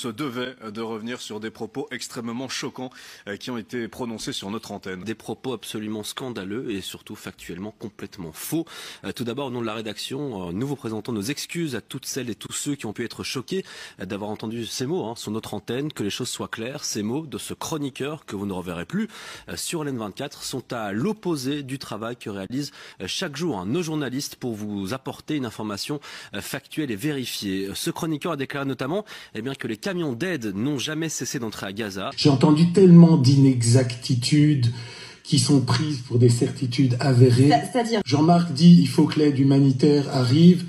Se devait de revenir sur des propos extrêmement choquants qui ont été prononcés sur notre antenne. Des propos absolument scandaleux et surtout factuellement complètement faux. Tout d'abord, au nom de la rédaction, nous vous présentons nos excuses à toutes celles et tous ceux qui ont pu être choqués d'avoir entendu ces mots sur notre antenne. Que les choses soient claires, ces mots de ce chroniqueur que vous ne reverrez plus sur LN24 sont à l'opposé du travail que réalisent chaque jour nos journalistes pour vous apporter une information factuelle et vérifiée. Ce chroniqueur a déclaré notamment que les camions d'aide n'ont jamais cessé d'entrer à Gaza. J'ai entendu tellement d'inexactitudes qui sont prises pour des certitudes avérées. C'est-à-dire, Jean-Marc dit il faut que l'aide humanitaire arrive.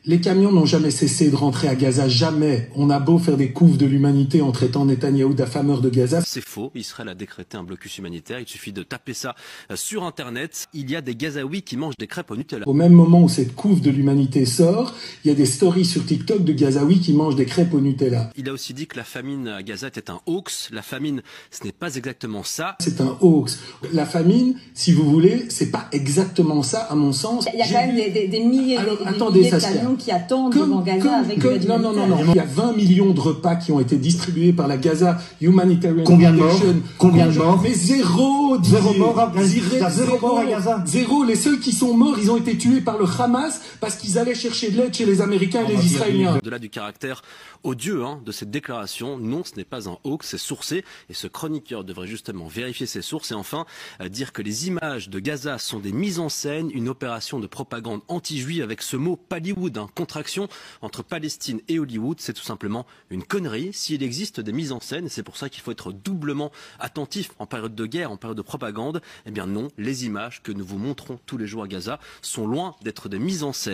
Les camions n'ont jamais cessé de rentrer à Gaza, jamais. On a beau faire des couves de l'humanité en traitant Netanyahou d'affameur de Gaza. C'est faux, Israël a décrété un blocus humanitaire, il suffit de taper ça sur Internet. Il y a des Gazaouis qui mangent des crêpes au Nutella. Au même moment où cette couve de l'humanité sort, il y a des stories sur TikTok de Gazaouis qui mangent des crêpes au Nutella. Il a aussi dit que la famine à Gaza était un hoax. La famine, ce n'est pas exactement ça. C'est un hoax. La famine, si vous voulez, c'est pas exactement ça, à mon sens. il y a quand même des milliers, Attendez, de Saskia. camions qui attendent devant Gaza avec de l'aide non. humanitaire. Il y a 20 millions de repas qui ont été distribués par la Gaza Humanitarian Combien de morts? Combien de morts? Mais zéro, Zéro mort à Gaza. Zéro. Les seuls qui sont morts, ils ont été tués par le Hamas parce qu'ils allaient chercher de l'aide chez les Américains et les Israéliens. Au-delà du caractère odieux de cette déclaration, non, ce n'est pas un hoax, c'est sourcé. Et ce chroniqueur devrait justement vérifier ses sources et enfin dire que les images de Gaza sont des mises en scène, une opération de propagande anti-juive avec ce mot Pallywood, contraction entre Palestine et Hollywood. C'est tout simplement une connerie. S'il existe des mises en scène, c'est pour ça qu'il faut être doublement attentif en période de guerre, en période de propagande, non, les images que nous vous montrons tous les jours à Gaza sont loin d'être des mises en scène.